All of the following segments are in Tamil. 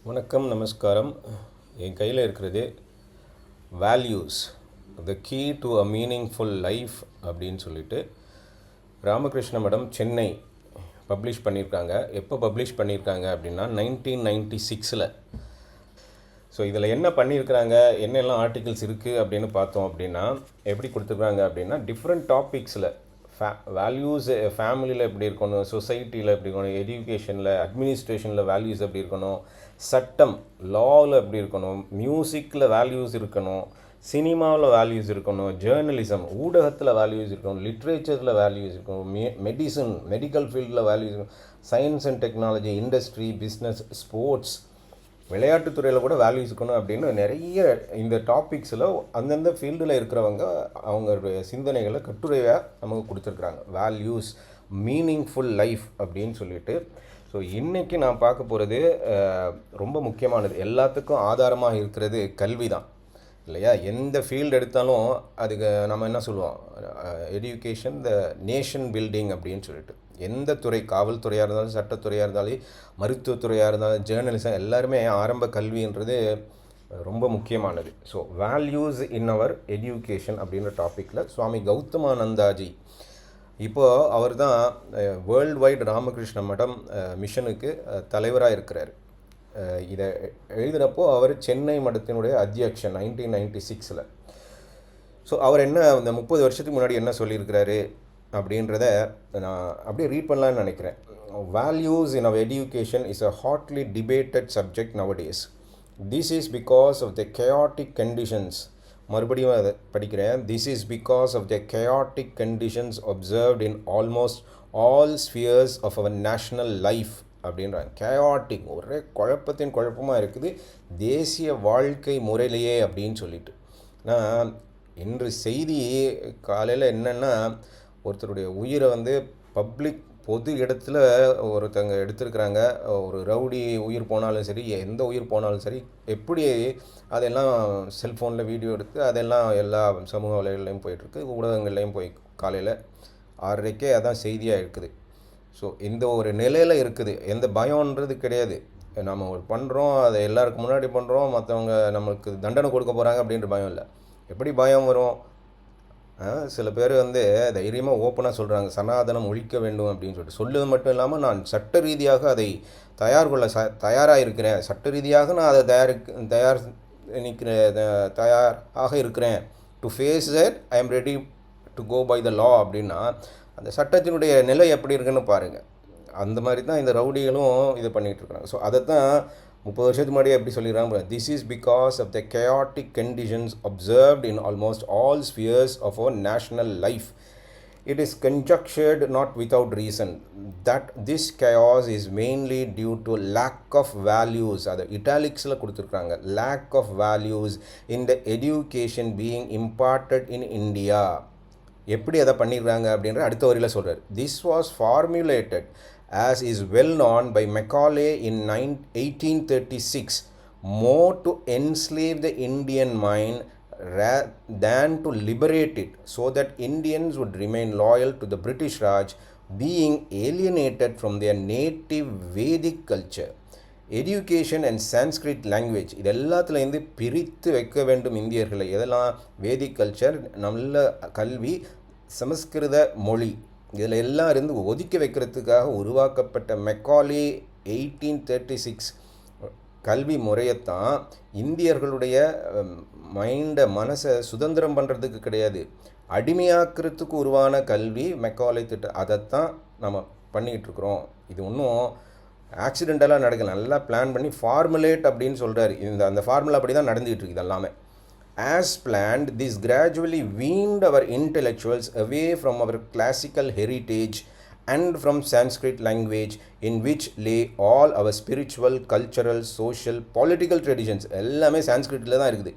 வணக்கம், நமஸ்காரம். என் கையில் இருக்கிறது values the key to a meaningful life அப்படின்னு சொல்லிட்டு ராமகிருஷ்ண மடம் சென்னை பப்ளிஷ் பண்ணியிருக்காங்க. எப்போ பப்ளிஷ் பண்ணியிருக்காங்க அப்படின்னா 1996. ஸோ இதில் என்ன பண்ணியிருக்கிறாங்க, என்னெல்லாம் ஆர்டிகிள்ஸ் இருக்குது அப்படின்னு பார்த்தோம் அப்படின்னா, எப்படி கொடுத்துருக்காங்க அப்படின்னா டிஃப்ரெண்ட் டாபிக்ஸில் வேல்யூஸ் ஃபேமிலியில் எப்படி இருக்கணும், சொசைட்டியில் எப்படி இருக்கணும், எஜுகேஷனில் அட்மினிஸ்ட்ரேஷனில் வேல்யூஸ் எப்படி இருக்கணும், சட்டம் லாவில் எப்படி இருக்கணும், மியூசிக்கில் வேல்யூஸ் இருக்கணும், சினிமாவில் வேல்யூஸ் இருக்கணும், ஜேர்னலிசம் ஊடகத்தில் வேல்யூஸ் இருக்கணும், லிட்ரேச்சரில் வேல்யூஸ் இருக்கணும், மெடிசன் மெடிக்கல் ஃபீல்டில் வேல்யூஸ் இருக்கணும், science and technology, industry, business, sports, விளையாட்டுத்துறையில் கூட வேல்யூஸ் இருக்கணும் அப்படின்னு நிறைய இந்த டாபிக்ஸில் அந்தந்த ஃபீல்டில் இருக்கிறவங்க அவங்களுடைய சிந்தனைகளை கட்டுரையாக நமக்கு கொடுத்துருக்குறாங்க. வேல்யூஸ் மீனிங்ஃபுல் லைஃப் அப்படின்னு சொல்லிட்டு. ஸோ இன்றைக்கி நான் பார்க்க போகிறது ரொம்ப முக்கியமானது, எல்லாத்துக்கும் ஆதாரமாக இருக்கிறது கல்வி தான் இல்லையா. எந்த ஃபீல்டு எடுத்தாலும் அதுக்கு நம்ம என்ன சொல்லுவோம், எஜுகேஷன் த நேஷன் பில்டிங் அப்படின்னு சொல்லிட்டு. எந்த துறை, காவல்துறையாக இருந்தாலும், சட்டத்துறையாக இருந்தாலும், மருத்துவத்துறையாக இருந்தாலும், ஜேர்னலிசம், எல்லாருமே ஆரம்ப கல்வின்றது ரொம்ப முக்கியமானது. So values in our education அப்படின்ற டாப்பிக்கில் சுவாமி கௌதமானந்தாஜி இப்போது அவர் தான் வேர்ல்டு வைட் ராமகிருஷ்ண மடம் மிஷனுக்கு தலைவராக இருக்கிறார். இதை எழுதுகிறப்போ அவர் சென்னை மடத்தினுடைய அத்தியக்ஷன் 1996. ஸோ அவர் என்ன இந்த 30 வருஷத்துக்கு முன்னாடி என்ன சொல்லியிருக்கிறாரு அப்படின்றத நான் அப்படியே ரீட் பண்ணலான்னு நினைக்கிறேன். Values in our education is a hotly debated subject nowadays. This is because of the chaotic conditions. மறுபடியும் அதை படிக்கிறேன். This is because of the chaotic conditions observed in almost all spheres of our national life அப்படின்றாங்க. chaotic, ஒரே குழப்பத்தின் குழப்பமாக இருக்குது தேசிய வாழ்க்கை முறையிலேயே அப்படின்னு சொல்லிட்டு. நான் இன்று செய்தி காலையில் என்னென்னா, ஒருத்தருடைய உயிரை பப்ளிக் பொது இடத்துல ஒருத்தங்க எடுத்திருக்கிறாங்க. ஒரு ரவுடி உயிர் போனாலும் சரி, எந்த உயிர் போனாலும் சரி, எப்படி அதெல்லாம் செல்ஃபோனில் வீடியோ எடுத்து அதெல்லாம் எல்லா சமூக வலைகள்லையும் போயிட்டுருக்கு, ஊடகங்கள்லேயும் போய் காலையில் 6:30 அதான் செய்தியாக இருக்குது. ஸோ இந்த ஒரு நிலையில் இருக்குது. எந்த பயம்ன்றது கிடையாது. நம்ம ஒரு பண்ணுறோம், அதை எல்லாருக்கும் முன்னாடி பண்ணுறோம், மற்றவங்க நம்மளுக்கு தண்டனை கொடுக்க போகிறாங்க அப்படின்ற பயம் இல்லை. எப்படி பயம் வரும்? சில பேர் தைரியமாக ஓப்பனாக சொல்கிறாங்க, சனாதனம் ஒழிக்க வேண்டும் அப்படின்னு சொல்லிட்டு. சொல்லுவது மட்டும் இல்லாமல், நான் சட்ட ரீதியாக அதை தயாராக இருக்கிறேன், சட்ட ரீதியாக நான் அதை தயாராக இருக்கிறேன், to face that I am ready to go by the law அப்படின்னா, அந்த சட்டத்தினுடைய நிலை எப்படி இருக்குன்னு பாருங்கள். அந்த மாதிரி தான் இந்த ரவுடிகளும் இது பண்ணிகிட்ருக்குறாங்க. ஸோ அதை தான் 30 வருஷத்துக்கு முன்னாடியே எப்படி சொல்லிடுறாங்க, this is because of the chaotic conditions observed in almost all spheres of our national life. It is conjectured, not without reason, that this chaos is mainly due to lack of values. அது இட்டாலிக்ஸில் கொடுத்துருக்குறாங்க. lack of values in the education being imparted in India. எப்படி அதை பண்ணிடுறாங்க அப்படின்ற அடுத்த வரியில் சொல்கிறார். This was formulated, as is well known, by Macaulay in 1836, more to enslave the Indian mind than to liberate it, so that Indians would remain loyal to the British Raj, being alienated from their native Vedic culture. Education and Sanskrit language, இது எல்லாத்துலேருந்து பிரித்து வைக்க வேண்டும் இந்தியர்களை. இதெல்லாம் வேதிக் கல்ச்சர், நல்ல கல்வி, சமஸ்கிருத மொழி, இதில் எல்லாம் இருந்து ஒதுக்கி வைக்கிறதுக்காக உருவாக்கப்பட்ட மெக்காலே 1836 கல்வி முறையத்தான் இந்தியர்களுடைய மனசை சுதந்திரம் பண்ணுறதுக்கு கிடையாது, அடிமையாக்கிறதுக்கு உருவான கல்வி மெக்காலே திட்டம். அதைத்தான் நம்ம பண்ணிகிட்ருக்குறோம். இது ஒன்றும் ஆக்சிடெண்டலாக நடக்கல, நல்லா பிளான் பண்ணி ஃபார்முலேட் அப்படின்னு சொல்கிறார். அந்த ஃபார்முலா அப்படி தான் நடந்துகிட்டு இருக்குது எல்லாமே. As planned, this gradually weaned our intellectuals away from our classical heritage and from Sanskrit language, in which lay all our spiritual, cultural, social, political traditions. எல்லாமே சான்ஸ்கிரிட்டில் தான் இருக்குது.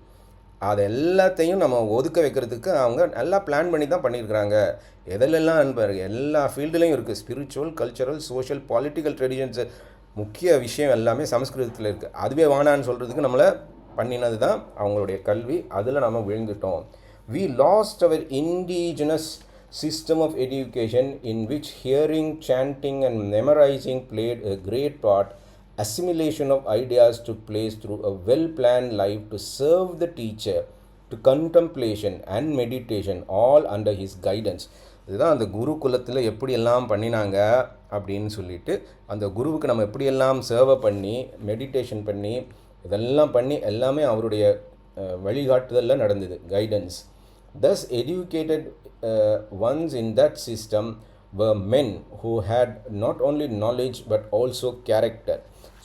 அது எல்லாத்தையும் நம்ம ஒதுக்க வைக்கிறதுக்கு அவங்க நல்லா பிளான் பண்ணி தான் பண்ணியிருக்கிறாங்க. எதிலெல்லாம் அனுப்பாரு, எல்லா ஃபீல்டுலேயும் இருக்குது. Spiritual, cultural, social, political traditions, முக்கிய விஷயம் எல்லாமே சமஸ்கிருதத்தில் இருக்குது. அதுவே வானான்னு சொல்கிறதுக்கு நம்மளை பண்ணினது தான் அவங்களுடைய கல்வி. அதில் நம்ம விழுந்துட்டோம். We lost our indigenous system of education, in which hearing, chanting and memorizing played a great part, assimilation of ideas took place through a well-planned life to serve the teacher, to contemplation and meditation, all under his guidance. இதுதான் அந்த குருகுலத்தில் எப்படியெல்லாம் பண்ணினாங்க அப்படின்னு சொல்லிட்டு, அந்த குருவுக்கு நம்ம எப்படியெல்லாம் சேவை பண்ணி மெடிடேஷன் பண்ணி இதெல்லாம் பண்ணி எல்லாமே அவருடைய வழிகாட்டுதலில் நடந்தது, guidance. Thus educated ones in that system were men who had not only knowledge but also character.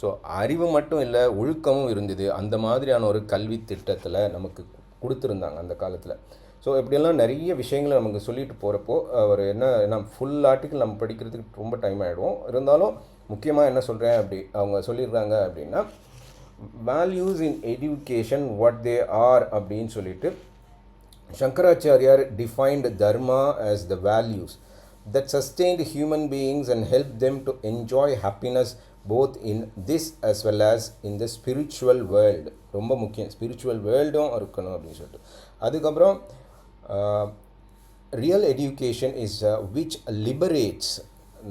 So அறிவு மட்டும் இல்லை, ஒழுக்கமும் இருந்தது. அந்த மாதிரியான ஒரு கல்வி திட்டத்தில் நமக்கு கொடுத்துருந்தாங்க அந்த காலத்தில். ஸோ இப்படியெல்லாம் நிறைய விஷயங்களை நமக்கு சொல்லிட்டு போகிறப்போ அவர் என்ன ஃபுல் ஆர்டிக்கல் நம்ம படிக்கிறதுக்கு ரொம்ப டைம் ஆகிடும். இருந்தாலும் முக்கியமாக என்ன சொல்கிறேன் அவங்க சொல்லியிருக்காங்க அப்படின்னா, values in education what they are அப்படின்னு சொல்லிட்டு Shankaracharya defined dharma as the values that sustained human beings and helped them to enjoy happiness both in this as well as in the spiritual world. ரொம்ப முக்கியம், ஸ்பிரிச்சுவல் வேர்ல்டும் இருக்கணும் அப்படின்னு சொல்லிட்டு. அதுக்கப்புறம் real education is which liberates,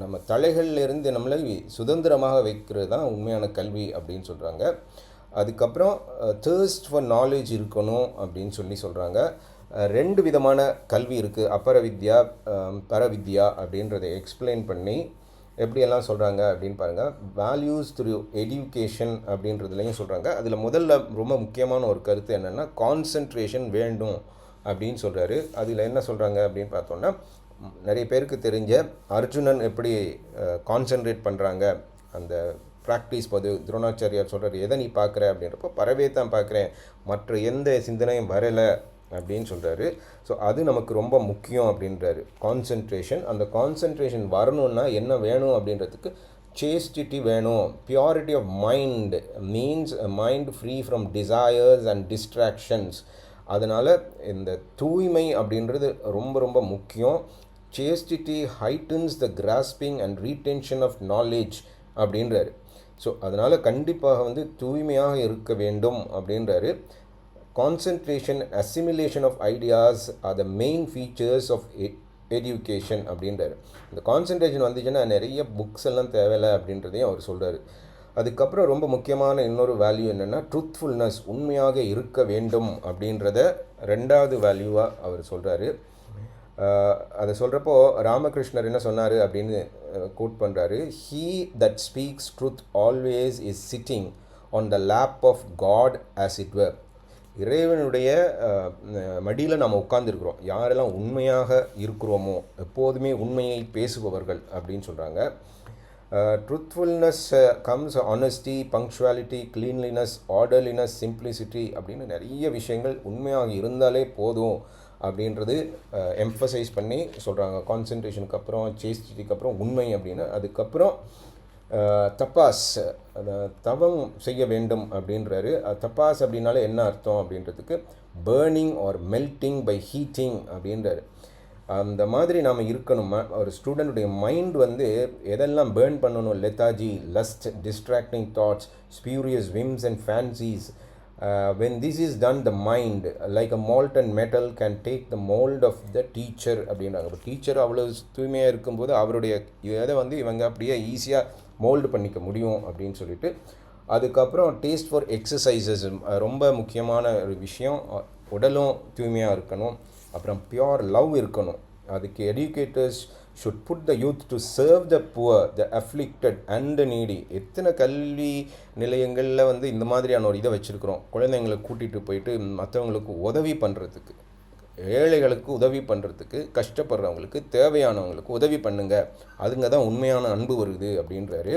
நம்ம தலைகளிலிருந்து நம்மளை சுதந்திரமாக வைக்கிறது தான் உண்மையான கல்வி அப்படின்னு சொல்கிறாங்க. அதுக்கப்புறம் தேர்ஸ்ட் ஃபார் நாலேஜ் இருக்கணும் அப்படின்னு சொல்கிறாங்க. ரெண்டு விதமான கல்வி இருக்குது, அபரவித்யா பரவித்யா அப்படின்றத எக்ஸ்பிளைன் பண்ணி எப்படியெல்லாம் சொல்கிறாங்க அப்படின்னு பாருங்கள். வேல்யூஸ் த்ரூ எஜுகேஷன் அப்படின்றதுலையும் சொல்கிறாங்க. அதில் முதல்ல ரொம்ப முக்கியமான ஒரு கருத்து என்னென்னா, கான்சன்ட்ரேஷன் வேண்டும் அப்படின்னு சொல்கிறாரு. அதில் என்ன சொல்கிறாங்க அப்படின்னு பார்த்தோன்னா, நிறைய பேருக்கு தெரிஞ்ச அர்ஜுனன் எப்படி கான்சன்ட்ரேட் பண்ணுறாங்க அந்த ப்ராக்டிஸ் போது துரோணாச்சாரியார் சொல்கிறார், எதை நீ பார்க்குற அப்படின்றப்போ பறவை தான் பார்க்குறேன், மற்ற எந்த சிந்தனையும் வரலை அப்படின்னு சொல்கிறாரு. ஸோ அது நமக்கு ரொம்ப முக்கியம் அப்படின்றாரு, கான்சன்ட்ரேஷன். அந்த கான்சன்ட்ரேஷன் வரணுன்னா என்ன வேணும் அப்படின்றதுக்கு சேஸ்டிட்டி வேணும். Purity of mind means mind free from desires and distractions. அதனால் இந்த தூய்மை அப்படின்றது ரொம்ப ரொம்ப முக்கியம். Chastity heightens the grasping and retention of knowledge அப்படின்றாரு. ஸோ அதனால் கண்டிப்பாக தூய்மையாக இருக்க வேண்டும் அப்படின்றாரு. Concentration, assimilation of ideas are the main features of education அப்படின்றாரு. இந்த கான்சன்ட்ரேஷன் வந்துச்சுன்னா நிறைய புக்ஸ் எல்லாம் தேவையில்லை அப்படின்றதையும் அவர் சொல்கிறார். அதுக்கப்புறம் ரொம்ப முக்கியமான இன்னொரு வேல்யூ என்னென்னா, ட்ரூத்ஃபுல்னஸ், உண்மையாக இருக்க வேண்டும் அப்படின்றத ரெண்டாவது வேல்யூவாக அவர் சொல்கிறாரு. அதை சொல்கிறப்போ ராமகிருஷ்ணர் என்ன சொன்னார் அப்படின்னு கோட் பண்ணுறாரு. He that speaks truth always is sitting on the lap of God as it were. இறைவனுடைய மடியில் நாம் உட்கார்ந்துருக்குறோம். யாரெல்லாம் உண்மையாக இருக்கிறோமோ, எப்போதுமே உண்மையை பேசுபவர்கள் அப்படின்னு சொல்கிறாங்க. Truthfulness comes honesty, punctuality, cleanliness, orderliness, simplicity அப்படின்னு நிறைய விஷயங்கள் உண்மையாக இருந்தாலே போதும் அப்படின்றது எம்ஃபசைஸ் பண்ணி சொல்கிறாங்க. கான்சன்ட்ரேஷனுக்கு அப்புறம், சேஸ்டிட்டிக்கு அப்புறம் உண்மை அப்படின்னு. அதுக்கப்புறம் தபாஸ், தவம் செய்ய வேண்டும் அப்படின்றாரு. தபாஸ் அப்படின்னாலே என்ன அர்த்தம் அப்படின்றதுக்கு, burning or melting by heating அப்படின்றாரு. அந்த மாதிரி நாம் இருக்கணுமா. ஒரு ஸ்டூடெண்ட்டுடைய மைண்ட் எதெல்லாம் பேர்ன் பண்ணணும், lethargy, lust, distracting thoughts, spurious whims and fancies. when this is done, the mind like a molten metal can take the mold of the teacher அப்படின்றாங்க. இப்போ டீச்சர் அவ்வளோ தூய்மையாக இருக்கும்போது அவருடைய இதை இவங்க அப்படியே ஈஸியாக மோல்டு பண்ணிக்க முடியும் அப்படின்னு சொல்லிட்டு. அதுக்கப்புறம் டேஸ்ட் ஃபார் எக்ஸசைசஸ் ரொம்ப முக்கியமான ஒரு விஷயம். உடலும் தூய்மையாக இருக்கணும். அப்புறம் பியோர் லவ் இருக்கணும். அதுக்கு educators should put the youth to serve the poor, the afflicted and the needy. எத்தனை கல்வி நிலையங்களில் இந்த மாதிரியான ஒரு இதை வச்சுருக்கிறோம். குழந்தைங்களை கூட்டிகிட்டு போயிட்டு மற்றவங்களுக்கு உதவி பண்ணுறதுக்கு, ஏழைகளுக்கு உதவி பண்ணுறதுக்கு, கஷ்டப்படுறவங்களுக்கு, தேவையானவங்களுக்கு உதவி பண்ணுங்க. அதுங்க தான் உண்மையான அன்பு வருது அப்படின்றாரு.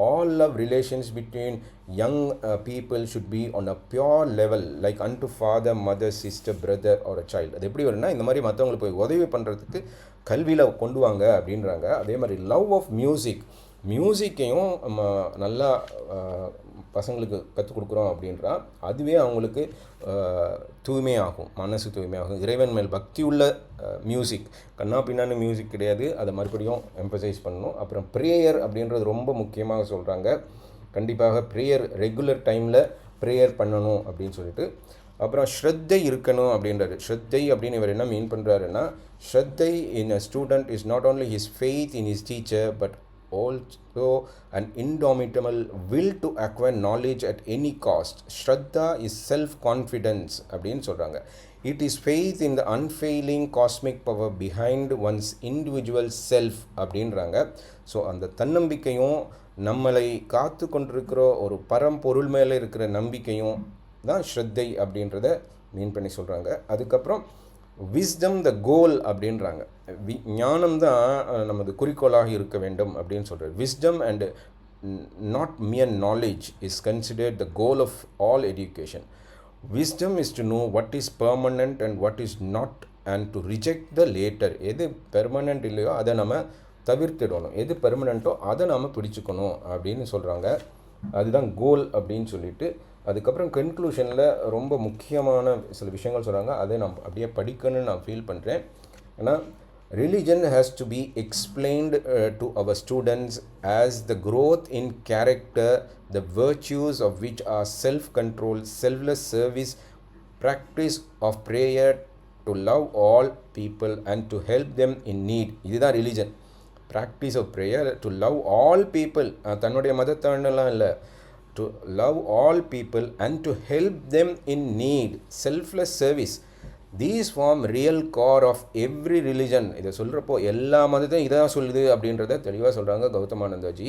All love relations between young people should be on a pure level like unto father, mother, sister, brother or a child. அது எப்படி வரும்னா, இந்த மாதிரி மற்றவங்களுக்கு போய் உதவி பண்ணுறதுக்கு கல்வியில் கொண்டு வாங்க அப்படின்றாங்க. அதே மாதிரி லவ் ஆஃப் மியூசிக்கையும் நம்ம நல்லா பசங்களுக்கு கற்றுக் கொடுக்குறோம் அப்படின்றா, அதுவே அவங்களுக்கு தூய்மையாகும், மனசு தூய்மையாகும். இறைவன் மேல் பக்தி உள்ள மியூசிக், கண்ணா பின்னான்னு மியூசிக் கிடையாது. அதை மறுபடியும் எம்பசைஸ் பண்ணணும். அப்புறம் ப்ரேயர் அப்படின்றது ரொம்ப முக்கியமாக சொல்கிறாங்க. கண்டிப்பாக ப்ரேயர் ரெகுலர் டைமில் ப்ரேயர் பண்ணணும் அப்படின்னு சொல்லிட்டு. அப்புறம் ஸ்ரத்தை இருக்கணும் அப்படின்றாரு. ஸ்ரத்தை அப்படின்னு இவர் என்ன மீன் பண்ணுறாருன்னா, shraddha in a student is not only his faith in his teacher but also an indomitable will to acquire knowledge at any cost. Shraddha is self-confidence அப்படின்னு சொல்கிறாங்க. It is faith in the unfailing cosmic power behind one's individual self அப்படின்றாங்க. ஸோ அந்த தன்னம்பிக்கையும் நம்மளை காத்து கொண்டிருக்கிற ஒரு பரம்பொருள் மேலே இருக்கிற நம்பிக்கையும் தான் ஸ்ரத்தை அப்படின்றத மீன் பண்ணி சொல்கிறாங்க. அதுக்கப்புறம் விஸ்டம் த கோல் அப்படின்றாங்க. ஞானம் தான் நமது குறிக்கோளாக இருக்க வேண்டும் அப்படின்னு சொல்கிறார். Wisdom and not mere knowledge is considered the goal of all education. wisdom is to know what is permanent and what is not and to reject the later. எது பெர்மனண்ட் இல்லையோ அதை நம்ம தவிர்த்திடணும், எது பெர்மனண்ட்டோ அதை நம்ம பிடிச்சிக்கணும் அப்படின்னு சொல்கிறாங்க. அதுதான் கோல் அப்படின்னு சொல்லிட்டு அதுக்கப்புறம் கன்க்ளூஷனில் ரொம்ப முக்கியமான சில விஷயங்கள் சொல்கிறாங்க. அதை நான் அப்படியே படிக்கணும்னு நான் ஃபீல் பண்ணுறேன். ஏன்னா religion has to be explained to our students as the growth in character, the virtues of which are self-control, selfless service, practice of prayer, to love all people and to help them in need. இதுதான் religion. Practice of prayer, to love all people, தன்னுடைய மதத்தாண்டெல்லாம் இல்லை, to love all people and to help them in need, selfless service. These form real core of every religion. இதை சொல்கிறப்போ எல்லா மதத்தையும் இதான் சொல்லுது அப்படின்றத தெளிவாக சொல்கிறாங்க கௌதமானந்தாஜி.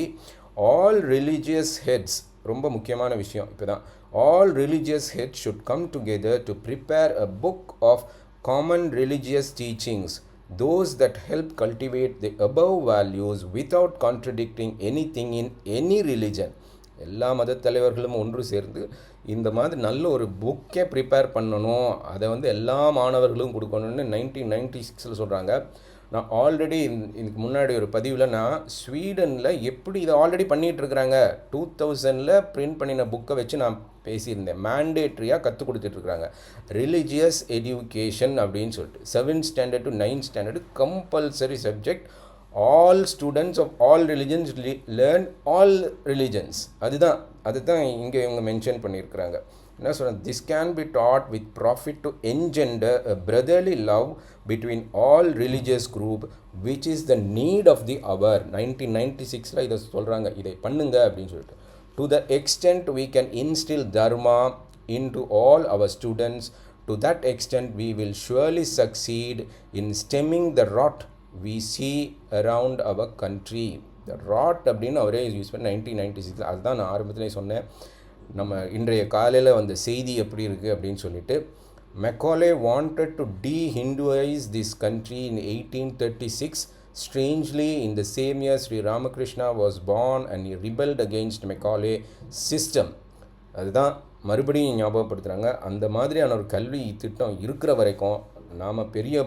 ஆல் ரிலீஜியஸ் ஹெட்ஸ், ரொம்ப முக்கியமான விஷயம் இப்போ தான், all religious heads should come together to prepare a book of common religious teachings, those that help cultivate the above values without contradicting anything in any religion. எல்லா மத தலைவர்களும் ஒன்று சேர்ந்து இந்த மாதிரி நல்ல ஒரு புக்கே ப்ரிப்பேர் பண்ணணும், அதை எல்லா மாணவர்களும் கொடுக்கணும்னு 1996 சொல்கிறாங்க. நான் ஆல்ரெடி இதுக்கு முன்னாடி ஒரு பதிவில் நான் ஸ்வீடனில் எப்படி இதை ஆல்ரெடி பண்ணிகிட்ருக்குறாங்க 2000 பிரிண்ட் பண்ணின புக்கை வச்சு நான் பேசியிருந்தேன். மேண்டேட்ரியாக கற்றுக் கொடுத்துட்ருக்குறாங்க ரிலீஜியஸ் எஜுகேஷன் அப்படின்னு சொல்லிட்டு. 7th standard to 9th standard compulsory subject. all students of all religions learn all religions. அதுதான் இங்கே இவங்க மென்ஷன் பண்ணியிருக்கிறாங்க. என்ன சொல்கிறாங்க, this can be taught with profit to engender a brotherly love between all religious group which is the need of the hour. 1996 இதை சொல்கிறாங்க, இதை பண்ணுங்க அப்படின்னு சொல்லிட்டு. To the extent we can instill dharma into all our students, to that extent we will surely succeed in stemming the rot we see around our country. The rot அப்படின்னு அவரே யூஸ் பண்ணி 1996. அதுதான் நான் ஆரம்பத்திலே சொன்னேன். நம்ம இன்றைய காலையில் வந்த செய்தி எப்படி இருக்குது அப்படின்னு சொல்லிட்டு. Macaulay wanted to de-Hinduize this country in 1836. Strangely, in the same year Sri Ramakrishna was born and he rebelled against Macaulay system. அதுதான் மறுபடியும் ஞாபகப்படுத்துகிறாங்க. அந்த மாதிரியான ஒரு கல்வி திட்டம் இருக்கிற வரைக்கும் நாம் பெரிய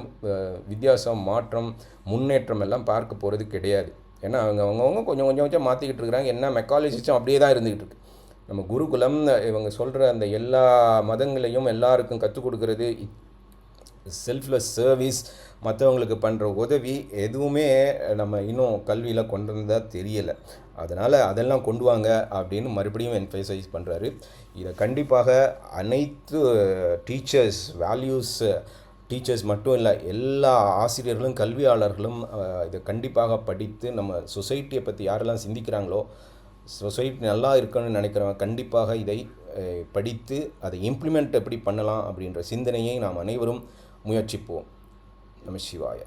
வித்தியாசம், மாற்றம், முன்னேற்றம் எல்லாம் பார்க்க போகிறது கிடையாது. ஏன்னா அவங்கவுங்க கொஞ்சம் மாற்றிக்கிட்டு இருக்கிறாங்க. என்ன மெக்காலே சிஸ்டம் அப்படியே தான் இருந்துக்கிட்டு இருக்கு. நம்ம குருகுலம் இவங்க சொல்கிற அந்த எல்லா மதங்களையும் எல்லாருக்கும் கற்றுக் கொடுக்கறது, செல்ஃப்லெஸ் சர்வீஸ், மற்றவங்களுக்கு பண்ணுற உதவி எதுவுமே நம்ம இன்னும் கல்வியில் கொண்டு வந்ததாக தெரியலை. அதனால் அதெல்லாம் கொண்டு வாங்க அப்படின்னு மறுபடியும் என்ஃபசைஸ் பண்ணுறாரு. இதை கண்டிப்பாக அனைத்து டீச்சர்ஸ், வேல்யூஸ் டீச்சர்ஸ் மட்டும் இல்லை, எல்லா ஆசிரியர்களும் கல்வியாளர்களும் இதை கண்டிப்பாக படித்து நம்ம சொசைட்டியை பற்றி யாரெல்லாம் சிந்திக்கிறாங்களோ, சொசைட்டி நல்லா இருக்கணும்னு நினைக்கிறவங்க கண்டிப்பாக இதை படித்து அதை இம்ப்ளிமெண்ட் எப்படி பண்ணலாம் அப்படின்ற சிந்தனையை நாம் அனைவரும் முயற்சிப்போம். நம சிவாய.